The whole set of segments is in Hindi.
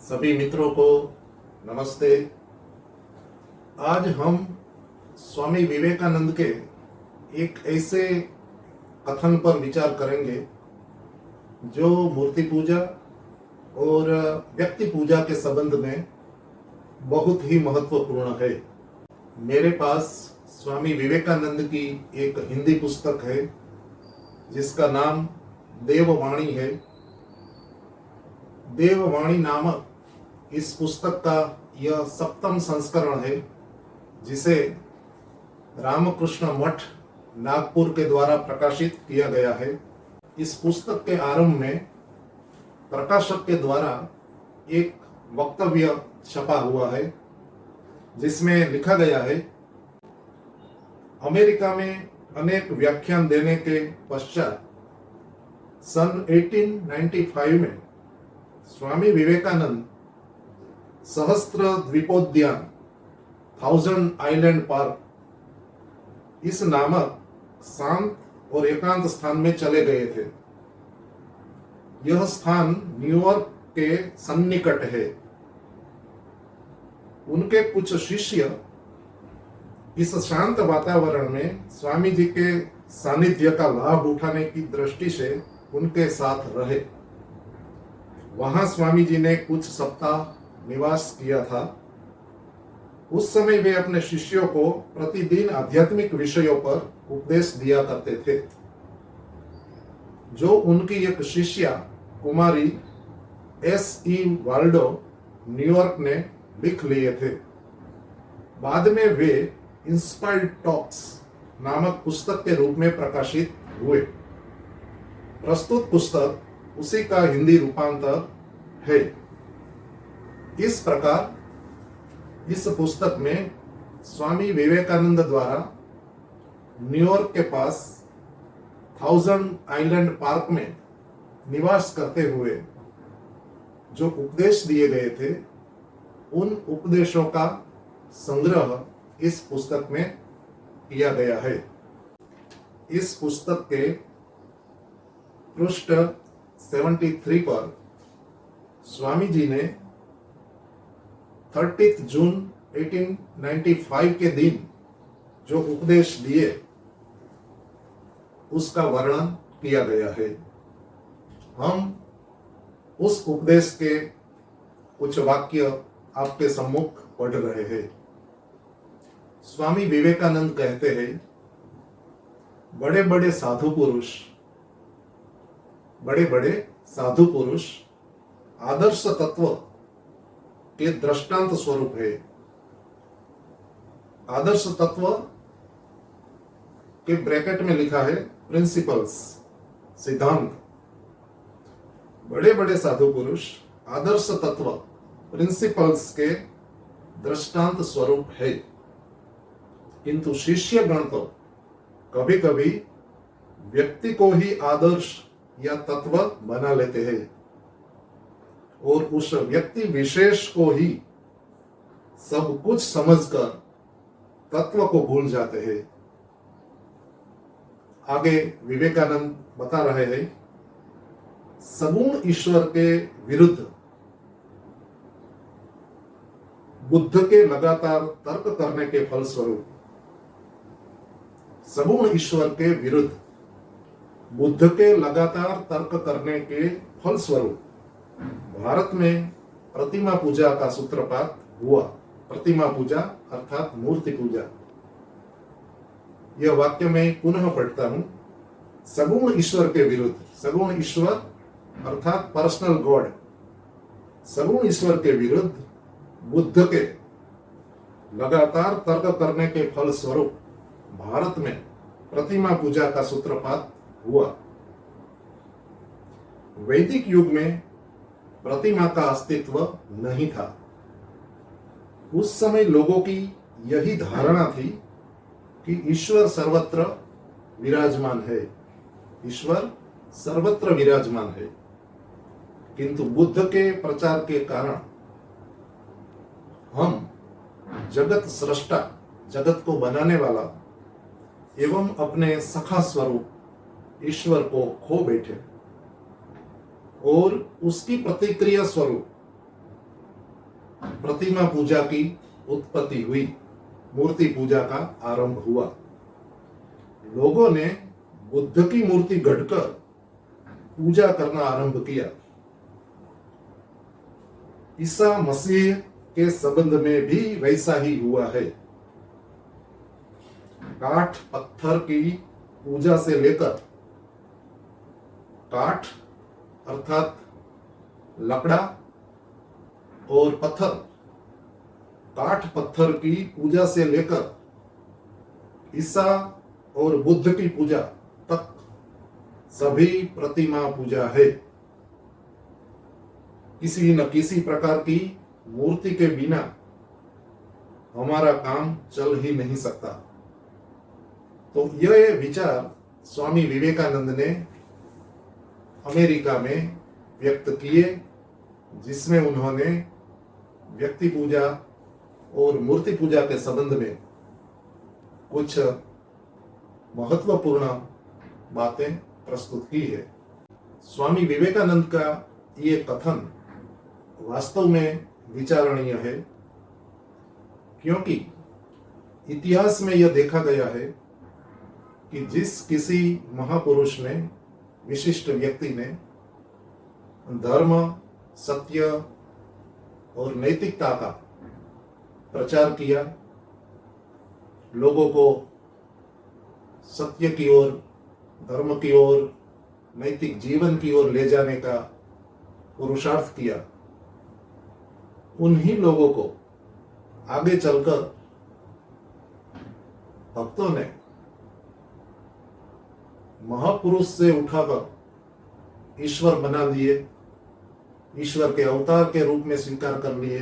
सभी मित्रों को नमस्ते। आज हम स्वामी विवेकानंद के एक ऐसे कथन पर विचार करेंगे जो मूर्ति पूजा और व्यक्ति पूजा के संबंध में बहुत ही महत्वपूर्ण है। मेरे पास स्वामी विवेकानंद की एक हिंदी पुस्तक है जिसका नाम देववाणी है। देववाणी नामक इस पुस्तक का यह 7वां संस्करण है जिसे रामकृष्ण मठ नागपुर के द्वारा प्रकाशित किया गया है। इस पुस्तक के आरंभ में प्रकाशक के द्वारा एक वक्तव्य छपा हुआ है जिसमें लिखा गया है, अमेरिका में अनेक व्याख्यान देने के पश्चात सन 1895 में स्वामी विवेकानंद सहस्त्र द्वीपोद्यान 1000 आइलैंड पार्क इस नामक शांत और एकांत स्थान में चले गए थे। यह स्थान न्यूयॉर्क के सन्निकट है। उनके कुछ शिष्य इस शांत वातावरण में स्वामी जी के सानिध्य का लाभ उठाने की दृष्टि से उनके साथ रहे। वहां स्वामी जी ने कुछ सप्ताह निवास किया था। उस समय वे अपने शिष्यों को प्रतिदिन आध्यात्मिक विषयों पर उपदेश दिया करते थे जो उनकी एक शिष्या कुमारी S.E. वाल्डो न्यूयॉर्क ने लिख लिए थे। बाद में वे इंस्पायर्ड टॉक्स नामक पुस्तक के रूप में प्रकाशित हुए। प्रस्तुत पुस्तक उसी का हिंदी रूपांतर है। इस प्रकार इस पुस्तक में स्वामी विवेकानंद द्वारा न्यूयॉर्क के पास 1000 आइलैंड पार्क में निवास करते हुए जो उपदेश दिए गए थे उन उपदेशों का संग्रह इस पुस्तक में किया गया है। इस पुस्तक के पृष्ठ 73 पर स्वामी जी ने 30 जून 1895 के दिन जो उपदेश दिए उसका वर्णन किया गया है। हम उस उपदेश के कुछ वाक्य आपके सम्मुख पढ़ रहे हैं। स्वामी विवेकानंद कहते हैं, बड़े बड़े साधु पुरुष आदर्श तत्व के दृष्टांत स्वरूप है। आदर्श तत्व के ब्रैकेट में लिखा है प्रिंसिपल्स, सिद्धांत। बड़े बड़े साधु पुरुष आदर्श तत्व प्रिंसिपल्स के दृष्टांत स्वरूप है, किंतु शिष्यगण तो कभी कभी व्यक्ति को ही आदर्श या तत्व बना लेते हैं और उस व्यक्ति विशेष को ही सब कुछ समझकर तत्व को भूल जाते हैं। आगे विवेकानंद बता रहे हैं, सगुण ईश्वर के विरुद्ध बुद्ध के लगातार तर्क करने के फलस्वरूप, सगुण ईश्वर के विरुद्ध बुद्ध के लगातार तर्क करने के फलस्वरूप भारत में प्रतिमा पूजा का सूत्रपात हुआ। प्रतिमा पूजा अर्थात मूर्ति पूजा। यह वाक्य मैं पुनः पढ़ता हूं, सगुण ईश्वर के विरुद्ध। सगुण ईश्वर अर्थात पर्सनल गॉड। सगुण ईश्वर के विरुद्ध बुद्ध के लगातार तर्क करने के फलस्वरूप भारत में प्रतिमा पूजा का सूत्रपात हुआ। वैदिक युग में प्रतिमा का अस्तित्व नहीं था। उस समय लोगों की यही धारणा थी कि ईश्वर सर्वत्र विराजमान है। ईश्वर सर्वत्र विराजमान है, किंतु बुद्ध के प्रचार के कारण हम जगत सृष्टा, जगत को बनाने वाला एवं अपने सखा स्वरूप ईश्वर को खो बैठे और उसकी प्रतिक्रिया स्वरूप प्रतिमा पूजा की उत्पत्ति हुई, मूर्ति पूजा का आरंभ हुआ। लोगों ने बुद्ध की मूर्ति गढ़कर पूजा करना आरंभ किया। ईसा मसीह के संबंध में भी वैसा ही हुआ है। काठ पत्थर की पूजा से लेकर, काठ अर्थात लकड़ा और पत्थर, काठ पत्थर की पूजा से लेकर ईसा और बुद्ध की पूजा तक सभी प्रतिमा पूजा है। किसी न किसी प्रकार की मूर्ति के बिना हमारा काम चल ही नहीं सकता। तो यह विचार स्वामी विवेकानंद ने अमेरिका में व्यक्त किए, जिसमें उन्होंने व्यक्ति पूजा और मूर्ति पूजा के संबंध में कुछ महत्वपूर्ण बातें प्रस्तुत की है। स्वामी विवेकानंद का ये कथन वास्तव में विचारणीय है, क्योंकि इतिहास में यह देखा गया है कि जिस किसी महापुरुष ने, विशिष्ट व्यक्ति ने धर्म, सत्य और नैतिकता का प्रचार किया, लोगों को सत्य की ओर, धर्म की ओर, नैतिक जीवन की ओर ले जाने का पुरुषार्थ किया, उन्हीं लोगों को आगे चलकर भक्तों ने महापुरुष से उठाकर ईश्वर बना दिए, ईश्वर के अवतार के रूप में स्वीकार कर लिए।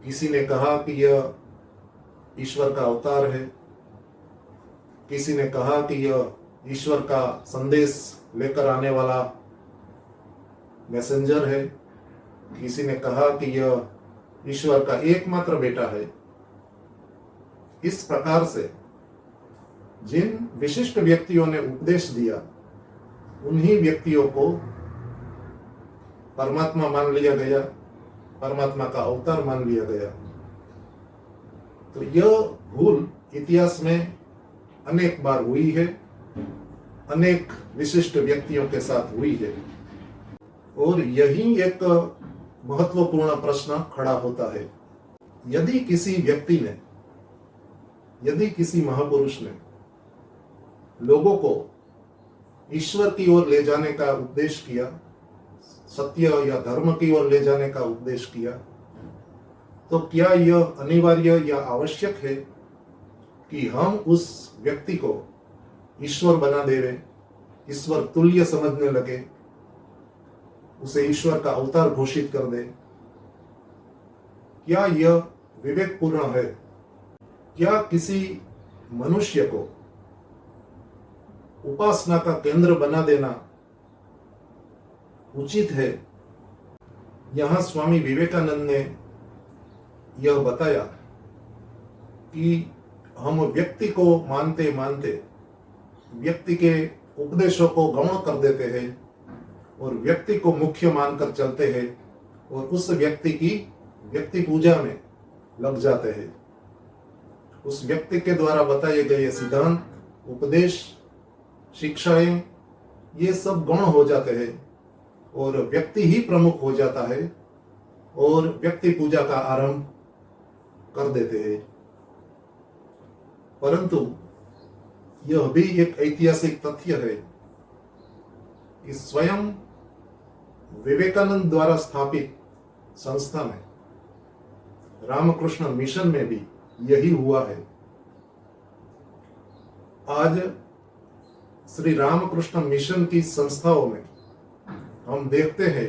किसी ने कहा कि यह ईश्वर का अवतार है, किसी ने कहा कि यह ईश्वर का संदेश लेकर आने वाला मैसेंजर है, किसी ने कहा कि यह ईश्वर का एकमात्र बेटा है। इस प्रकार से जिन विशिष्ट व्यक्तियों ने उपदेश दिया, उन्हीं व्यक्तियों को परमात्मा मान लिया गया, परमात्मा का अवतार मान लिया गया। तो यह भूल इतिहास में अनेक बार हुई है, अनेक विशिष्ट व्यक्तियों के साथ हुई है। और यही एक महत्वपूर्ण प्रश्न खड़ा होता है। यदि किसी व्यक्ति ने, यदि किसी महापुरुष ने लोगों को ईश्वर की ओर ले जाने का उपदेश किया, सत्य या धर्म की ओर ले जाने का उपदेश किया, तो क्या यह अनिवार्य या आवश्यक है कि हम उस व्यक्ति को ईश्वर बना दें, ईश्वर तुल्य समझने लगे, उसे ईश्वर का अवतार घोषित कर दे? क्या यह विवेकपूर्ण है? क्या किसी मनुष्य को उपासना का केंद्र बना देना उचित है? यहां स्वामी विवेकानंद ने यह बताया कि हम व्यक्ति को मानते मानते व्यक्ति के उपदेशों को गौण कर देते हैं और व्यक्ति को मुख्य मानकर चलते हैं और उस व्यक्ति की व्यक्ति पूजा में लग जाते हैं। उस व्यक्ति के द्वारा बताए गए सिद्धांत, उपदेश, शिक्षाएं, ये सब गौण हो जाते हैं और व्यक्ति ही प्रमुख हो जाता है और व्यक्ति पूजा का आरंभ कर देते हैं। परंतु यह भी एक ऐतिहासिक तथ्य है कि स्वयं विवेकानंद द्वारा स्थापित संस्था में, रामकृष्ण मिशन में भी यही हुआ है। आज श्री रामकृष्ण मिशन की संस्थाओं में हम देखते हैं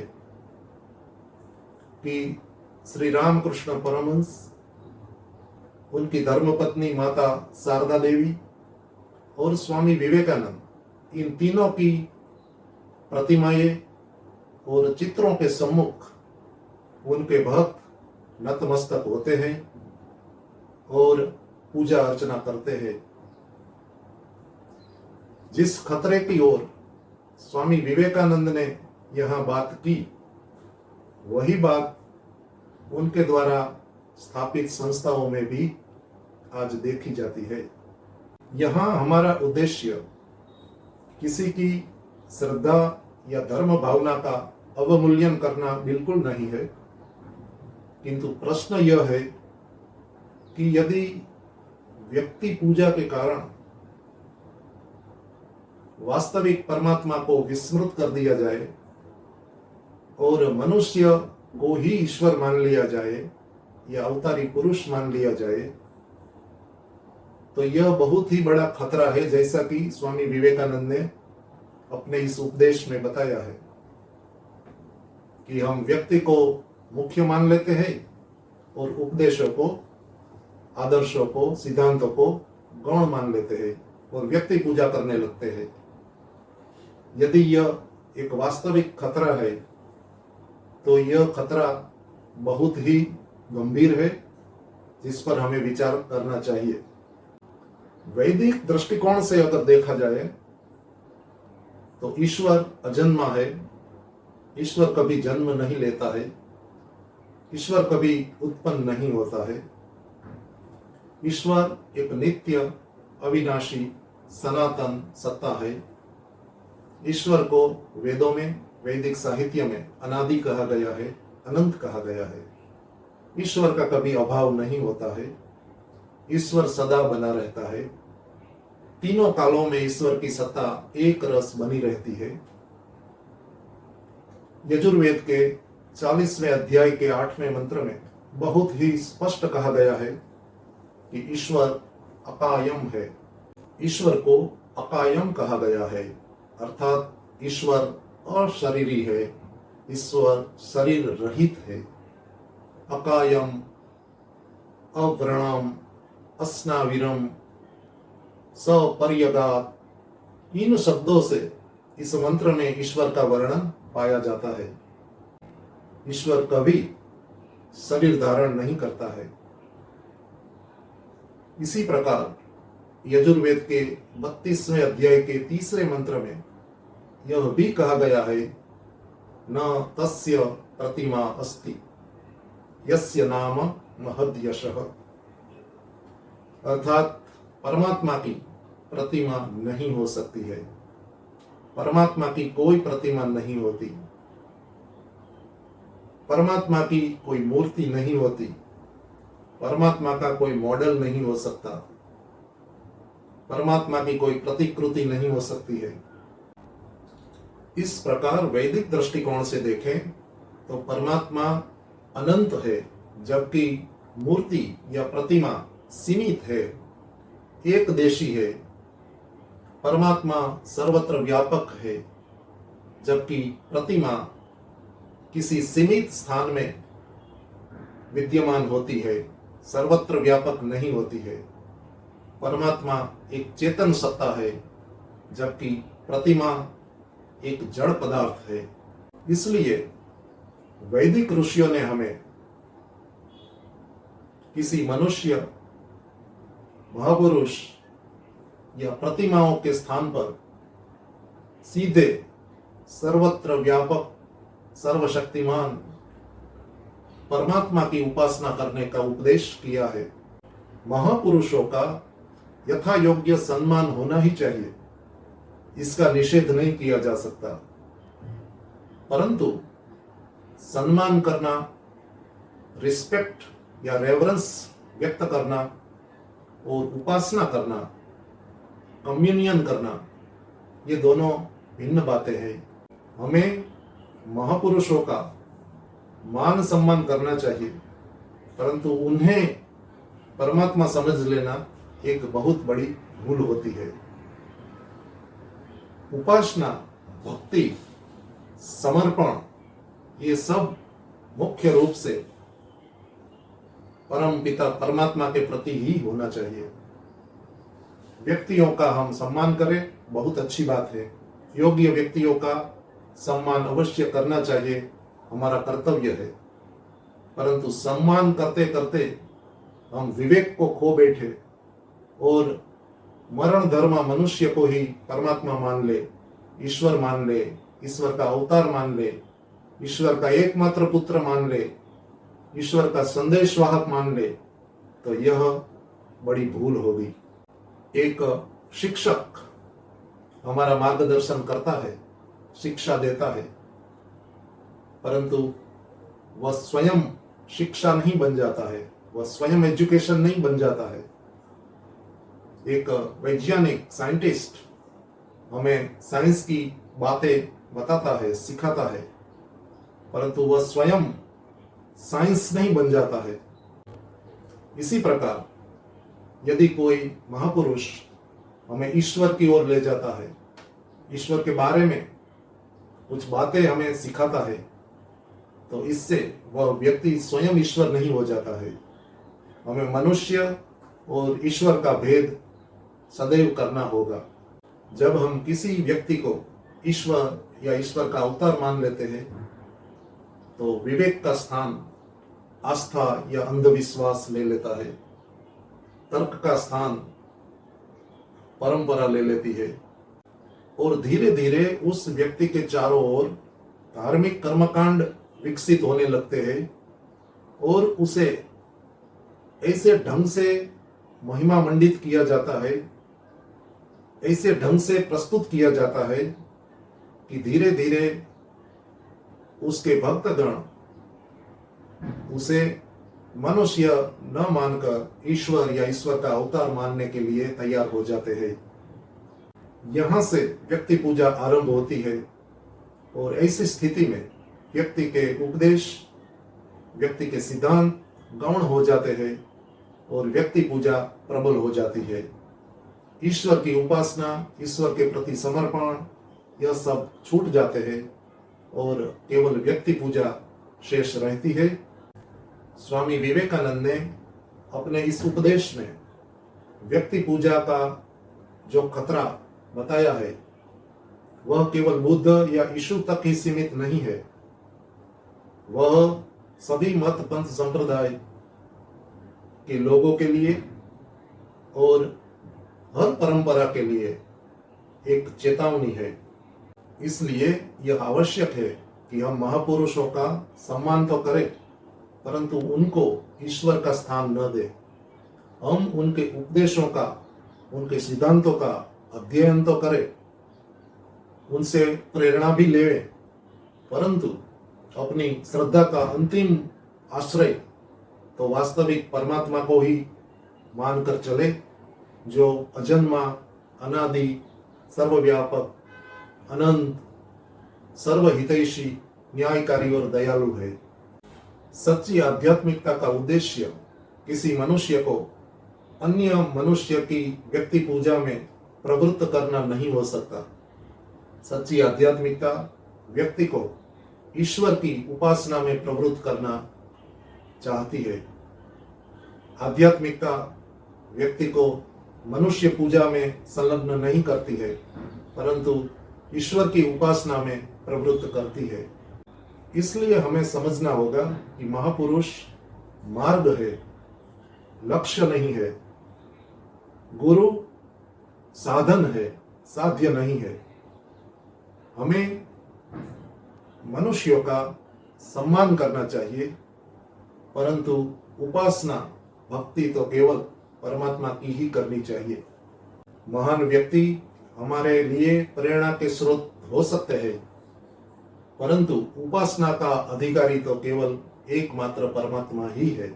कि श्री रामकृष्ण परमहंस, उनकी धर्मपत्नी माता शारदा देवी और स्वामी विवेकानंद, इन तीनों की प्रतिमाएं और चित्रों के सम्मुख उनके भक्त नतमस्तक होते हैं और पूजा अर्चना करते हैं। जिस खतरे की ओर स्वामी विवेकानंद ने यहां बात की, वही बात उनके द्वारा स्थापित संस्थाओं में भी आज देखी जाती है। यहाँ हमारा उद्देश्य किसी की श्रद्धा या धर्म भावना का अवमूल्यन करना बिल्कुल नहीं है, किंतु प्रश्न यह है कि यदि व्यक्ति पूजा के कारण वास्तविक परमात्मा को विस्मृत कर दिया जाए और मनुष्य को ही ईश्वर मान लिया जाए या अवतारी पुरुष मान लिया जाए, तो यह बहुत ही बड़ा खतरा है, जैसा कि स्वामी विवेकानंद ने अपने इस उपदेश में बताया है कि हम व्यक्ति को मुख्य मान लेते हैं और उपदेशों को, आदर्शों को, सिद्धांतों को गौण मान लेते हैं और व्यक्ति पूजा करने लगते हैं। यदि यह एक वास्तविक खतरा है तो यह खतरा बहुत ही गंभीर है, जिस पर हमें विचार करना चाहिए। वैदिक दृष्टिकोण से अगर देखा जाए तो ईश्वर अजन्मा है, ईश्वर कभी जन्म नहीं लेता है, ईश्वर कभी उत्पन्न नहीं होता है। ईश्वर एक नित्य, अविनाशी, सनातन सत्ता है। ईश्वर को वेदों में, वैदिक साहित्य में अनादि कहा गया है, अनंत कहा गया है। ईश्वर का कभी अभाव नहीं होता है, ईश्वर सदा बना रहता है। तीनों कालों में ईश्वर की सत्ता एक रस बनी रहती है। यजुर्वेद के 40वें अध्याय के 8वें मंत्र में बहुत ही स्पष्ट कहा गया है कि ईश्वर अकायम है। ईश्वर को अकायम कहा गया है, अर्थात ईश्वर अशरीरी है, ईश्वर शरीर रहित है। अकायम, अव्रणम, अस्नाविरम, सपर्यगात, इन शब्दों से इस मंत्र में ईश्वर का वर्णन पाया जाता है। ईश्वर कभी शरीर धारण नहीं करता है। इसी प्रकार यजुर्वेद के 32वें अध्याय के 3रे मंत्र में यह भी कहा गया है, न तस्य प्रतिमा अस्ति यस्य नाम महद्यशः, अर्थात परमात्मा की प्रतिमा नहीं हो सकती है। परमात्मा की कोई प्रतिमा नहीं होती, परमात्मा की कोई मूर्ति नहीं होती, परमात्मा का कोई मॉडल नहीं हो सकता, परमात्मा की कोई प्रतिकृति नहीं हो सकती है। इस प्रकार वैदिक दृष्टिकोण से देखें तो परमात्मा अनंत है, जबकि मूर्ति या प्रतिमा सीमित है, एक देशी है। परमात्मा सर्वत्र व्यापक है, जबकि प्रतिमा किसी सीमित स्थान में विद्यमान होती है, सर्वत्र व्यापक नहीं होती है। परमात्मा एक चेतन सत्ता है, जबकि प्रतिमा एक जड़ पदार्थ है। इसलिए वैदिक ऋषियों ने हमें किसी मनुष्य, महापुरुष या प्रतिमाओं के स्थान पर सीधे सर्वत्र व्यापक, सर्वशक्तिमान परमात्मा की उपासना करने का उपदेश किया है। महापुरुषों का यथा योग्य सम्मान होना ही चाहिए, इसका निषेध नहीं किया जा सकता, परंतु सम्मान करना, रिस्पेक्ट या रेवरेंस व्यक्त करना और उपासना करना, कम्युनियन करना, ये दोनों भिन्न बातें हैं। हमें महापुरुषों का मान सम्मान करना चाहिए, परंतु उन्हें परमात्मा समझ लेना एक बहुत बड़ी भूल होती है। उपासना, भक्ति, समर्पण, ये सब मुख्य रूप से परम पिता परमात्मा के प्रति ही होना चाहिए। व्यक्तियों का हम सम्मान करें, बहुत अच्छी बात है, योग्य व्यक्तियों का सम्मान अवश्य करना चाहिए, हमारा कर्तव्य है। परंतु सम्मान करते करते हम विवेक को खो बैठे और मरण धर्म मनुष्य को ही परमात्मा मान ले, ईश्वर मान ले, ईश्वर का अवतार मान ले, ईश्वर का एकमात्र पुत्र मान ले, ईश्वर का संदेशवाहक मान ले तो यह बड़ी भूल होगी। एक शिक्षक हमारा मार्गदर्शन करता है, शिक्षा देता है, परंतु वह स्वयं शिक्षा नहीं बन जाता है, वह स्वयं एजुकेशन नहीं बन जाता है। एक वैज्ञानिक साइंटिस्ट हमें साइंस की बातें बताता है, सिखाता है, परंतु वह स्वयं साइंस नहीं बन जाता है। इसी प्रकार यदि कोई महापुरुष हमें ईश्वर की ओर ले जाता है, ईश्वर के बारे में कुछ बातें हमें सिखाता है, तो इससे वह व्यक्ति स्वयं ईश्वर नहीं हो जाता है। हमें मनुष्य और ईश्वर का भेद सदैव करना होगा। जब हम किसी व्यक्ति को ईश्वर या ईश्वर का अवतार मान लेते हैं तो विवेक का स्थान आस्था या अंधविश्वास ले लेता है, तर्क का स्थान परंपरा ले लेती है, और धीरे धीरे उस व्यक्ति के चारों ओर धार्मिक कर्मकांड विकसित होने लगते हैं और उसे ऐसे ढंग से महिमा मंडित किया जाता है, ऐसे ढंग से प्रस्तुत किया जाता है कि धीरे धीरे उसके भक्तगण उसे मनुष्य न मानकर ईश्वर या ईश्वर का अवतार मानने के लिए तैयार हो जाते हैं। यहां से व्यक्ति पूजा आरंभ होती है और ऐसी स्थिति में व्यक्ति के उपदेश, व्यक्ति के सिद्धांत गौण हो जाते हैं और व्यक्ति पूजा प्रबल हो जाती है। ईश्वर की उपासना, ईश्वर के प्रति समर्पण, यह सब छूट जाते हैं और केवल व्यक्ति पूजा शेष रहती है। स्वामी विवेकानंद ने अपने इस उपदेश में व्यक्ति पूजा का जो खतरा बताया है वह केवल बुद्ध या यीशु तक ही सीमित नहीं है, वह सभी मत पंथ संप्रदाय के लोगों के लिए और हर परंपरा के लिए एक चेतावनी है। इसलिए यह आवश्यक है कि हम महापुरुषों का सम्मान तो करें, परंतु उनको ईश्वर का स्थान न दें। हम उनके उपदेशों का, उनके सिद्धांतों का अध्ययन तो करें, उनसे प्रेरणा भी लें, परंतु अपनी श्रद्धा का अंतिम आश्रय तो वास्तविक परमात्मा को ही मानकर चले, जो अजन्मा, अनादि, सर्वव्यापक, अनंत, सर्वहितैषी, न्यायकारी और दयालु है। सच्ची आध्यात्मिकता का उद्देश्य किसी मनुष्य को अन्य मनुष्य की व्यक्ति पूजा में प्रवृत्त करना नहीं हो सकता। सच्ची आध्यात्मिकता व्यक्ति को ईश्वर की उपासना में प्रवृत्त करना चाहती है। आध्यात्मिकता व्यक्ति को मनुष्य पूजा में संलग्न नहीं करती है, परंतु ईश्वर की उपासना में प्रवृत्त करती है। इसलिए हमें समझना होगा कि महापुरुष मार्ग है, लक्ष्य नहीं है। गुरु साधन है, साध्य नहीं है। हमें मनुष्यों का सम्मान करना चाहिए, परंतु उपासना, भक्ति तो केवल परमात्मा की ही करनी चाहिए। महान व्यक्ति हमारे लिए प्रेरणा के स्रोत हो सकते हैं, परंतु उपासना का अधिकारी तो केवल एकमात्र परमात्मा ही है।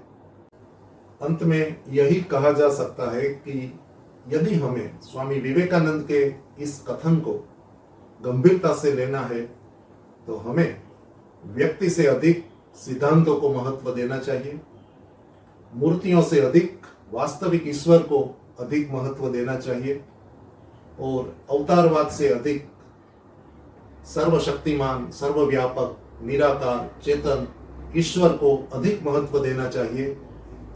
अंत में यही कहा जा सकता है कि यदि हमें स्वामी विवेकानंद के इस कथन को गंभीरता से लेना है तो हमें व्यक्ति से अधिक सिद्धांतों को महत्व देना चाहिए, मूर्तियों से अधिक वास्तविक ईश्वर को अधिक महत्व देना चाहिए और अवतारवाद से अधिक सर्वशक्तिमान, सर्वव्यापक, निराकार, चेतन ईश्वर को अधिक महत्व देना चाहिए,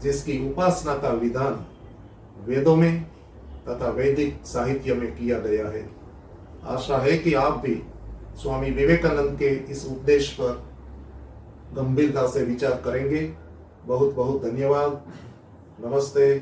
जिसकी उपासना का विधान वेदों में तथा वैदिक साहित्य में किया गया है। आशा है कि आप भी स्वामी विवेकानंद के इस उपदेश पर गंभीरता से विचार करेंगे। बहुत बहुत धन्यवाद। नमस्ते।